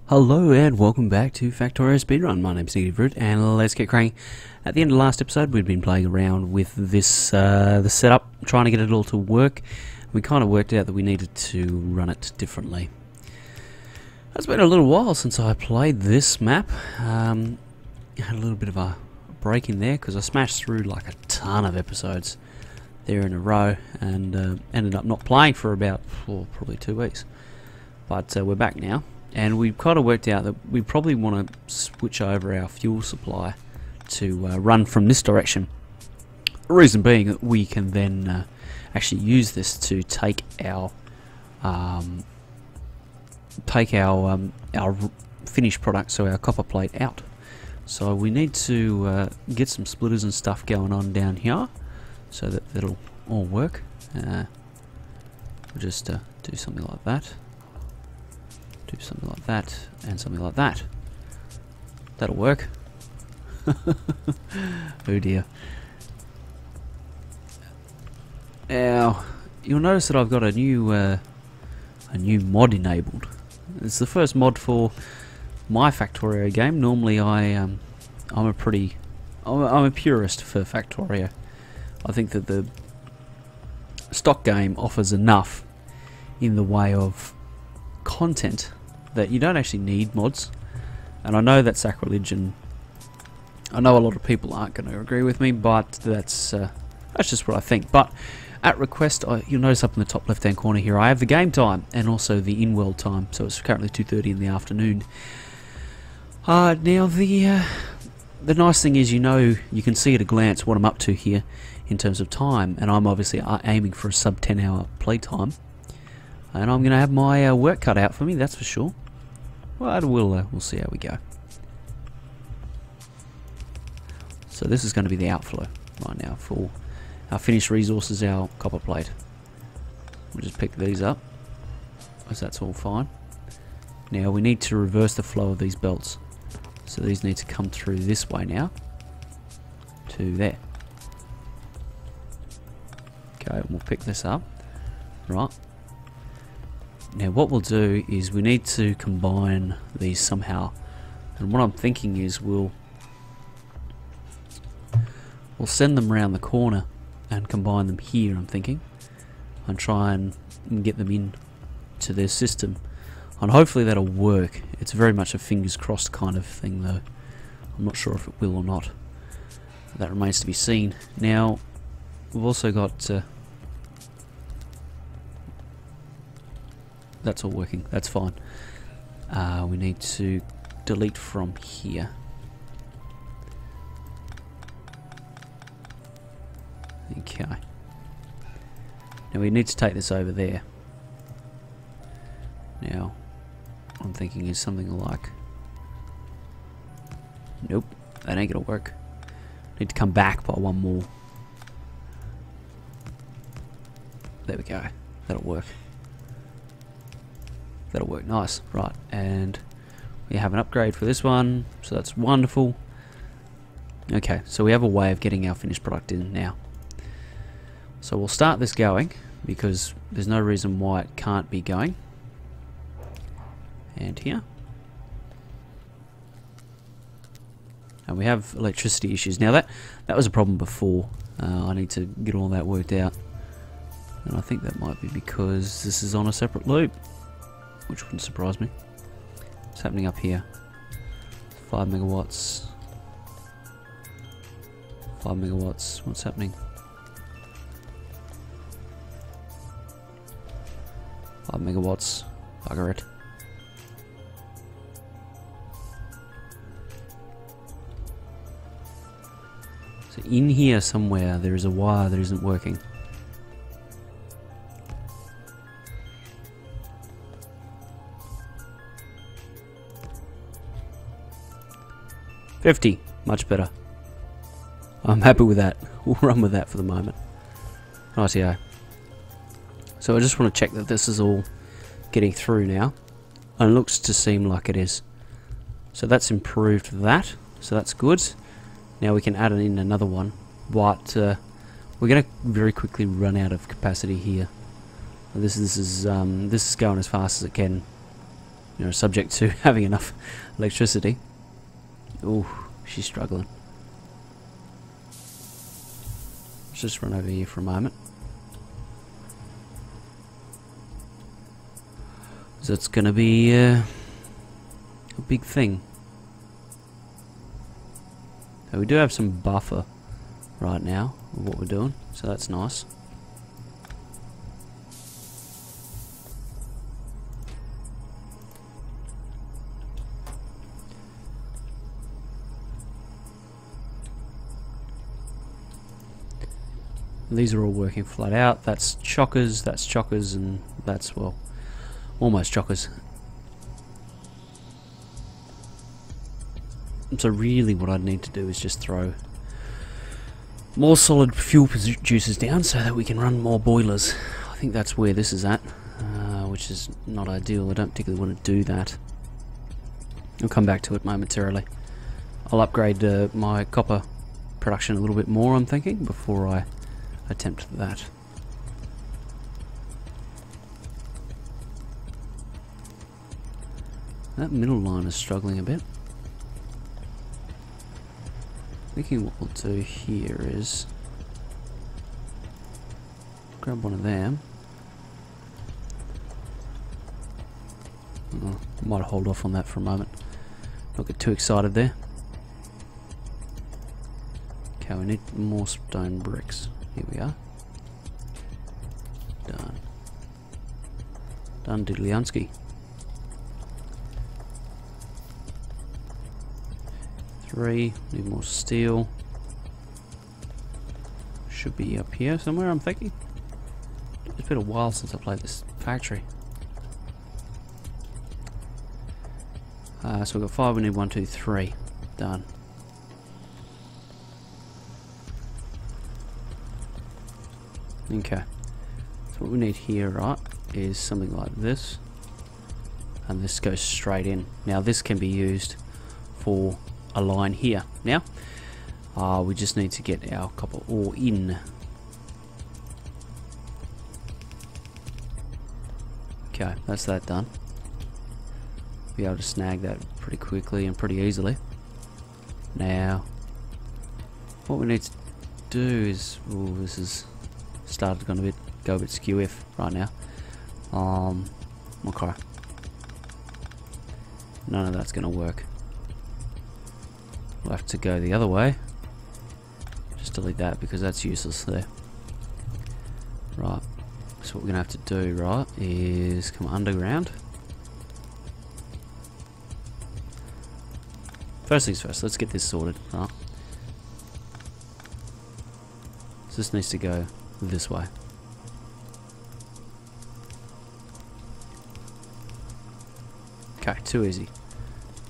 Hello and welcome back to Factorio Speedrun. My name's Root and let's get cracking. At the end of the last episode we'd been playing around with this the setup, trying to get it all to work. We kind of worked out that we needed to run it differently. It's been a little while since I played this map. Had a little bit of a break in there because I smashed through like a ton of episodes there in a row and ended up not playing for about probably 2 weeks. But we're back now. And we've kind of worked out that we probably want to switch over our fuel supply to run from this direction. The reason being that we can then actually use this to take our finished product, so our copper plate, out. So we need to get some splitters and stuff going on down here, so that it'll all work. We'll just do something like that. Do something like that, and something like that. That'll work. Oh dear. Now, you'll notice that I've got a new mod enabled. It's the first mod for my Factorio game. Normally, I'm a purist for Factorio. I think that the stock game offers enough in the way of content that you don't actually need mods, and I know that's sacrilege, and I know a lot of people aren't going to agree with me, but that's just what I think. But at request, you'll notice up in the top left hand corner here I have the game time and also the in-world time, so it's currently 2:30 in the afternoon. Now the nice thing is, you can see at a glance what I'm up to here in terms of time, and I'm obviously aiming for a sub 10 hour playtime. And I'm going to have my work cut out for me, that's for sure. Well, we'll see how we go. So this is going to be the outflow right now for our finished resources, our copper plate. We'll just pick these up, as that's all fine. Now we need to reverse the flow of these belts. So these need to come through this way now, to there. Okay, we'll pick this up. Right. Now what we'll do is we need to combine these somehow, and what I'm thinking is we'll send them around the corner and combine them here, I'm thinking, and try and get them in to their system, and hopefully that'll work. It's very much a fingers crossed kind of thing though. I'm not sure if it will or not. That remains to be seen. Now we've also got that's all working, that's fine. We need to delete from here. Okay. Now we need to take this over there. Now, I'm thinking is something like... Nope, that ain't gonna work. Need to come back by one more. There we go, that'll work. That'll work nice, right, and we have an upgrade for this one, so that's wonderful. Okay, so we have a way of getting our finished product in now. So we'll start this going, because there's no reason why it can't be going. And here. And we have electricity issues. Now that was a problem before. I need to get all that worked out. And I think that might be because this is on a separate loop, which wouldn't surprise me. What's happening up here? 5 megawatts. 5 megawatts. What's happening? 5 megawatts. Bugger it. So in here somewhere there is a wire that isn't working. $50, much better. I'm happy with that. We'll run with that for the moment. Rightio. So I just want to check that this is all getting through now, and it looks to seem like it is. So that's improved that, so that's good. Now we can add in another one, but we're going to very quickly run out of capacity here. This is going as fast as it can. you know, subject to having enough electricity. Ooh, she's struggling. Let's just run over here for a moment. So it's going to be a big thing. So we do have some buffer right now of what we're doing, so that's nice. These are all working flat out. That's chockers, and that's, well, almost chockers. So really what I'd need to do is just throw more solid fuel producers down so that we can run more boilers. I think that's where this is at, which is not ideal. I don't particularly want to do that. I'll come back to it momentarily. I'll upgrade my copper production a little bit more, I'm thinking, before I attempt that. That middle line is struggling a bit. Thinking what we'll do here is grab one of them. Oh, might hold off on that for a moment. Not get too excited there. Okay, we need more stone bricks. Here we are. Done. Done diddlyansky. 3, need more steel. Should be up here somewhere, I'm thinking. It's been a while since I played this factory. So we've got 5, we need 1, 2, 3. Done. Okay. So what we need here, right, is something like this. And this goes straight in. Now this can be used for a line here. Now, we just need to get our copper ore in. Okay, that's that done. Be able to snag that pretty quickly and pretty easily. Now, what we need to do is, ooh, this is started going to go a bit skew-if right now. Okay. None of that's going to work. We'll have to go the other way. Just delete that because that's useless there. Right. So what we're going to have to do, right, is come underground. First things first, let's get this sorted, right? So this needs to go this way. Okay, too easy.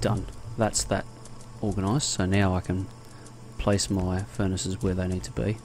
Done. That's that organised, so now I can place my furnaces where they need to be.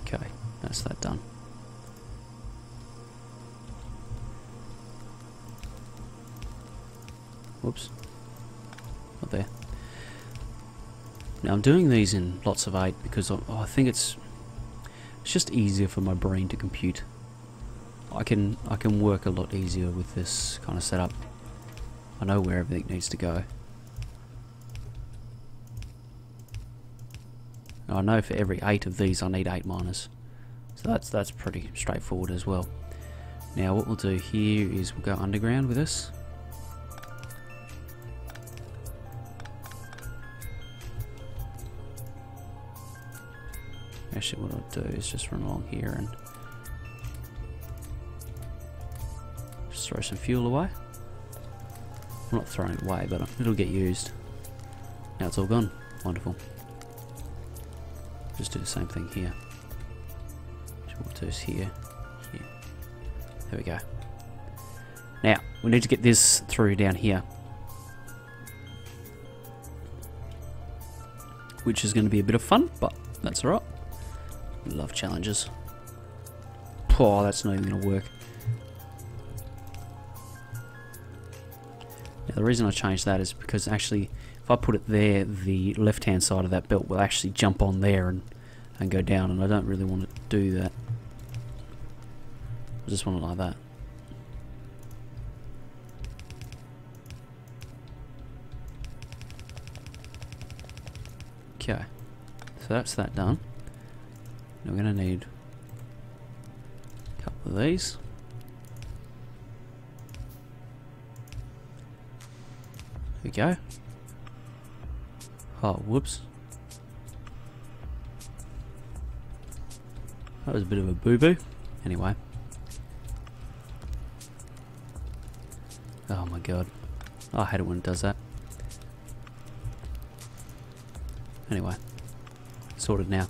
Okay, that's that done. Whoops. Not there. Now I'm doing these in lots of 8 because I think it's just easier for my brain to compute. I can work a lot easier with this kind of setup. I know where everything needs to go. I know for every 8 of these I need 8 miners. So that's pretty straightforward as well. Now what we'll do here is we'll go underground with this. Actually what I'll do is just run along here and just throw some fuel away. I'm not throwing it away, but it'll get used. Now it's all gone. Wonderful. Just do the same thing here. So what we'll do is here. There we go. Now, we need to get this through down here. Which is going to be a bit of fun, but that's alright. Love challenges. Oh, that's not even going to work. Now, the reason I changed that is because actually, if I put it there, the left-hand side of that belt will actually jump on there and go down, and I don't really want to do that. I just want it like that. Okay, so that's that done. Now we're going to need a couple of these. There we go. Oh, whoops. That was a bit of a boo-boo. Anyway. Oh my god. I hate it when it does that. Anyway. Sorted now.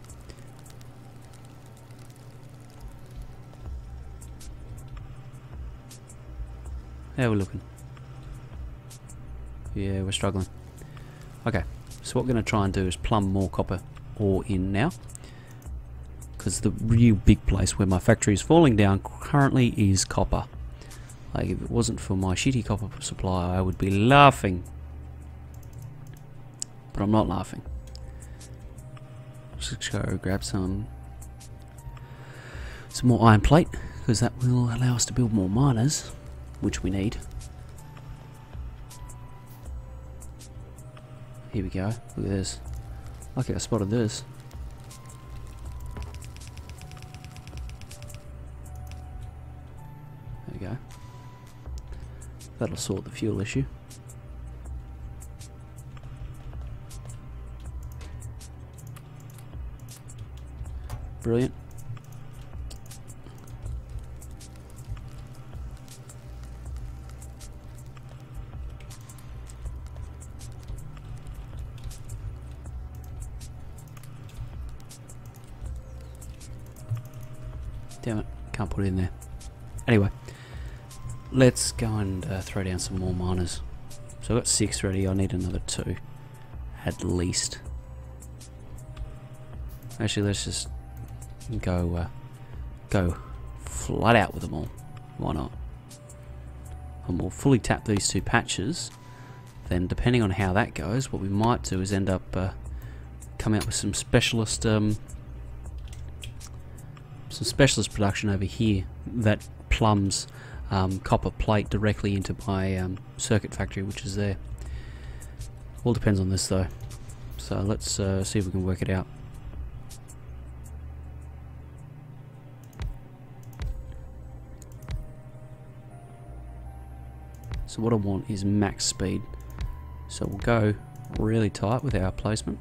How are we looking? Yeah, we're struggling. Okay, so what we're going to try and do is plumb more copper ore in now. Because the real big place where my factory is falling down currently is copper. Like, if it wasn't for my shitty copper supply, I would be laughing. But I'm not laughing. Let's go grab some more iron plate, because that will allow us to build more miners, which we need. Here we go. Look at this. Lucky I spotted this. There we go. That'll sort the fuel issue. Brilliant. Damn it, can't put it in there. Anyway, let's go and throw down some more miners. So I've got 6 ready, I need another 2. At least. Actually, let's just go flat out with them all. Why not? And we'll fully tap these 2 patches. Then, depending on how that goes, what we might do is end up coming up with some specialist production over here that plumbs copper plate directly into my circuit factory, which is there. All depends on this though. So let's see if we can work it out. So what I want is max speed. So we'll go really tight with our placement.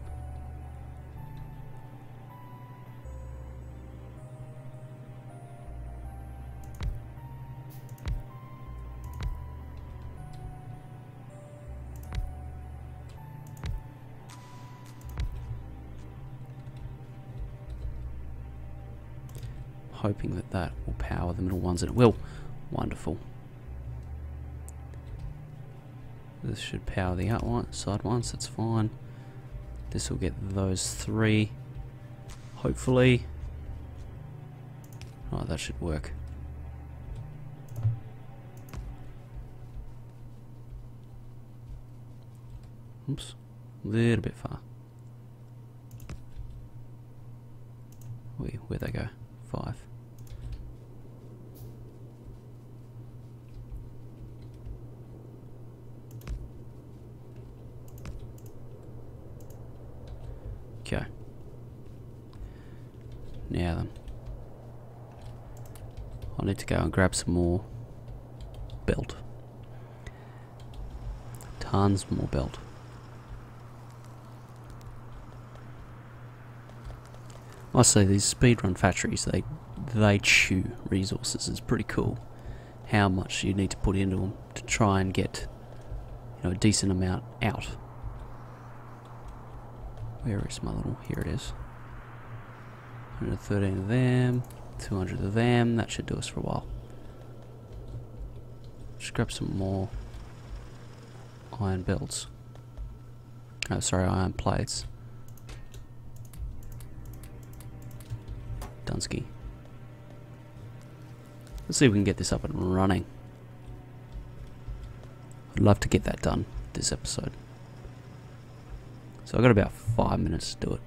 Hoping that that will power the middle ones, and it will. Wonderful. This should power the side ones, that's fine. This will get those 3. Hopefully. Oh, that should work. Oops, a little bit far. Where'd they go? 5. Okay. Now then. I need to go and grab some more belt. Tons more belt. I say these speedrun factories, they chew resources. It's pretty cool how much you need to put into them to try and get, you know, a decent amount out. Where is my little? Here it is. 113 of them, 200 of them. That should do us for a while. Just grab some more iron belts. Oh, sorry, iron plates. Dunsky. Let's see if we can get this up and running. I'd love to get that done this episode. So I've got about 5 minutes to do it.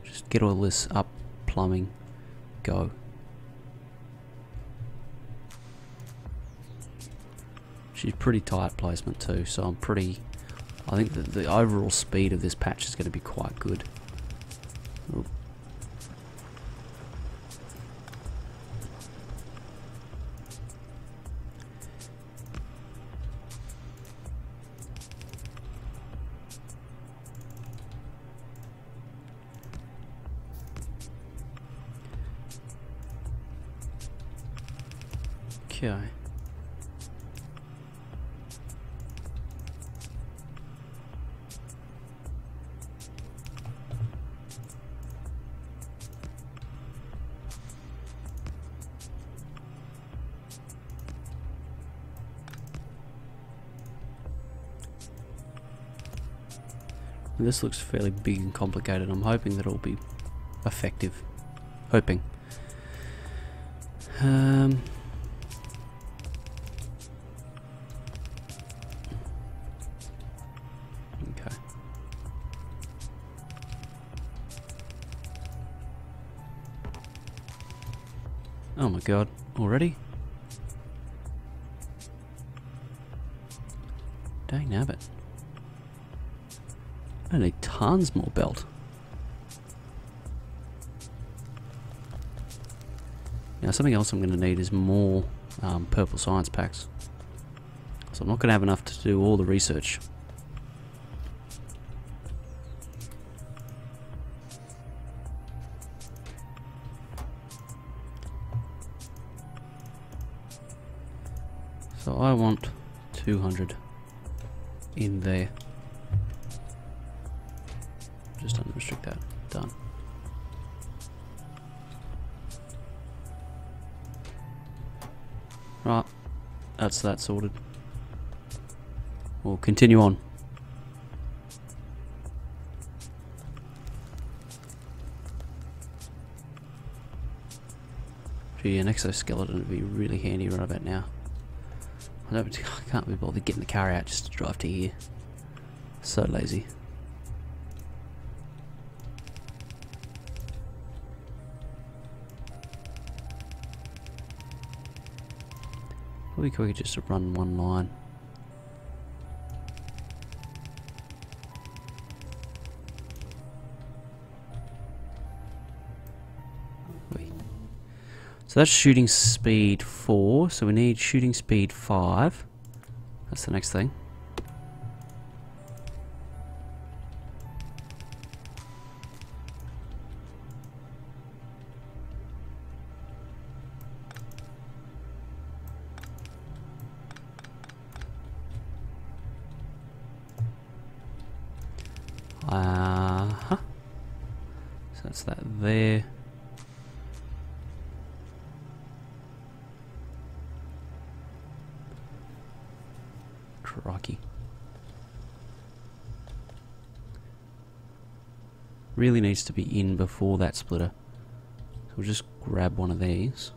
Just get all this up, plumbing, go. She's pretty tight placement too, so I think that the overall speed of this patch is going to be quite good. Ooh. Okay. This looks fairly big and complicated. I'm hoping that it'll be effective. Hoping. Okay. Oh my god, already? Dang nabbit. I need tons more belt. Now something else I'm going to need is more purple science packs. So I'm not going to have enough to do all the research. So I want 200 in there. Just unrestrict that. Done. Right. That's that sorted. We'll continue on. Gee, an exoskeleton would be really handy right about now. I can't be bothered getting the car out just to drive to here. So lazy. Probably quicker just to run one line. So that's shooting speed 4, so we need shooting speed 5. That's the next thing. So that's that there. Crikey. Really needs to be in before that splitter. So we'll just grab one of these.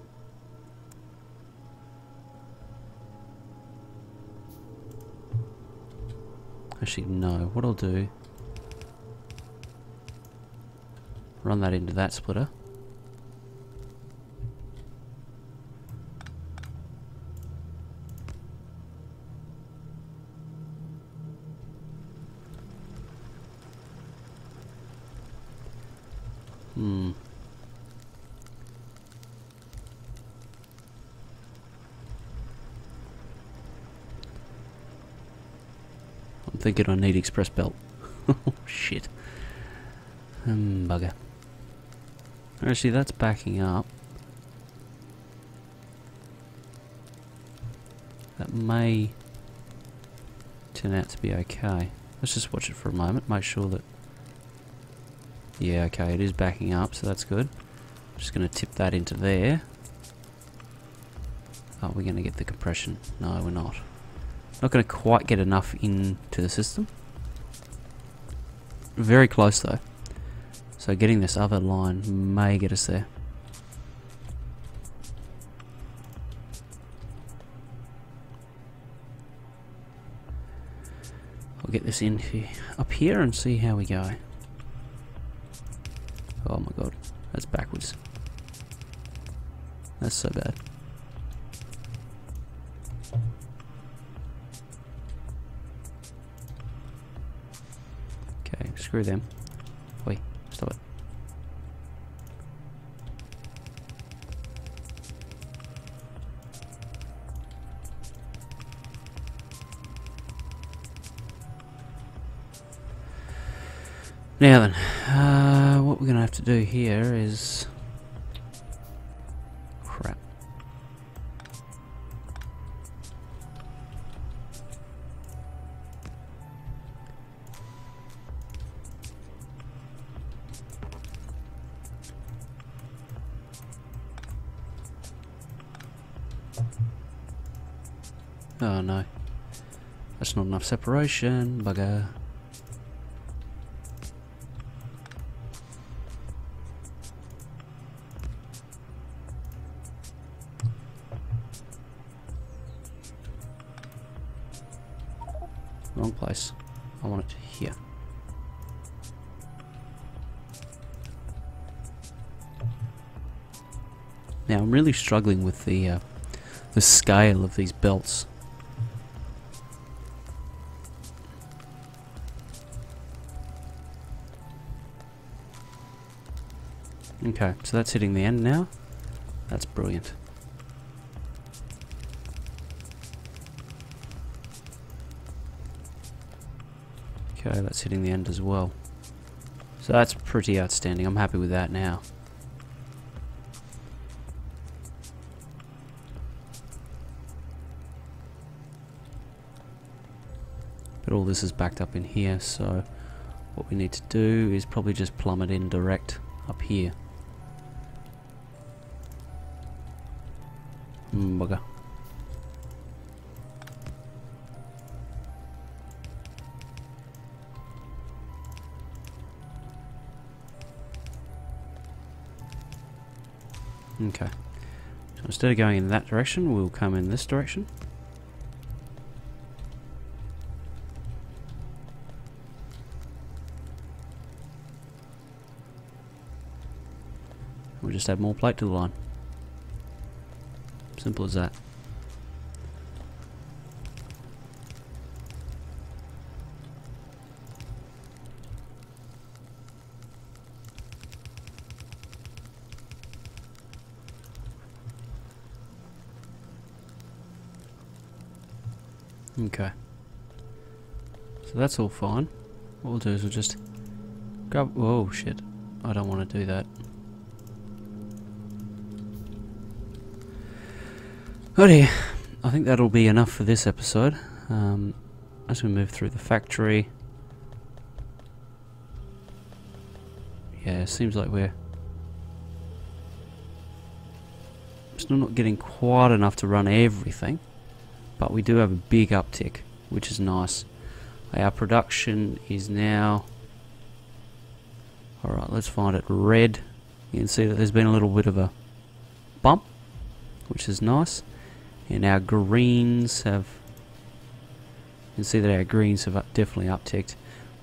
Actually, no. What I'll do, run that into that splitter. I'm thinking I need express belt. Oh shit. Bugger. Actually, that's backing up. That may turn out to be okay. Let's just watch it for a moment, make sure that... Yeah, okay, it is backing up, so that's good. Just going to tip that into there. Are we going to get the compression? No, we're not. Not going to quite get enough into the system. Very close though. So getting this other line may get us there. I'll get this in here, up here and see how we go. Oh my god, that's backwards. That's so bad. Okay, screw them. Wait, stop it. Now then, what we're going to have to do here is... crap. Oh no, that's not enough separation, bugger. Wrong place. I want it here. Now I'm really struggling with the scale of these belts. Okay, so that's hitting the end now. That's brilliant. Okay, that's hitting the end as well. So that's pretty outstanding. I'm happy with that now. But all this is backed up in here, so what we need to do is probably just plumb it in direct up here. Bugger. Okay, so instead of going in that direction, we'll come in this direction. We'll just add more plate to the line. Simple as that. Okay. So that's all fine. What we'll do is we'll just grab... Whoa, shit. I don't want to do that. Oh dear. I think that'll be enough for this episode. As we move through the factory... Yeah, it seems like we're still not getting quite enough to run everything. But we do have a big uptick, which is nice. Our production is now... Alright, let's find it red. You can see that there's been a little bit of a bump, which is nice. And our greens have... You can see that our greens have definitely upticked.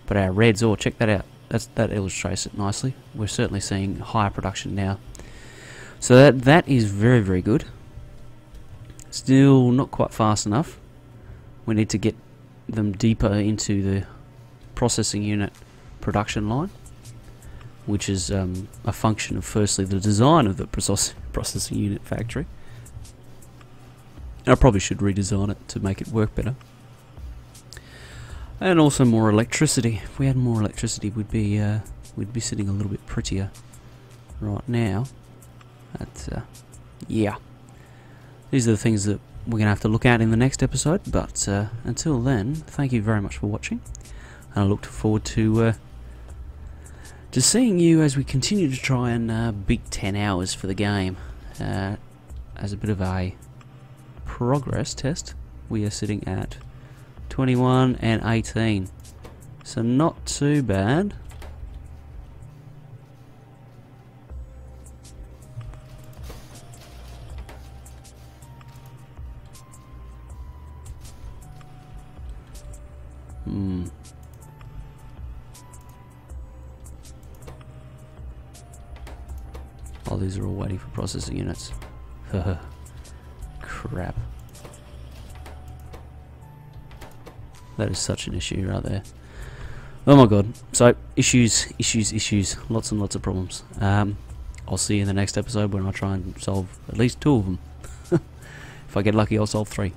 But our reds, oh, check that out. That illustrates it nicely. We're certainly seeing higher production now. So that is very, very good. Still not quite fast enough. We need to get them deeper into the processing unit production line, which is a function of firstly the design of the processing unit factory. And I probably should redesign it to make it work better. And also more electricity. If we had more electricity, we'd be sitting a little bit prettier right now. But yeah. These are the things that we're going to have to look at in the next episode, but until then, thank you very much for watching, and I look forward to seeing you as we continue to try and beat 10 hours for the game. As a bit of a progress test, we are sitting at 21 and 18, so not too bad. Oh, these are all waiting for processing units. Crap. That is such an issue right there. Oh my god. So, issues. Lots and lots of problems. I'll see you in the next episode when I try and solve at least 2 of them. If I get lucky, I'll solve 3.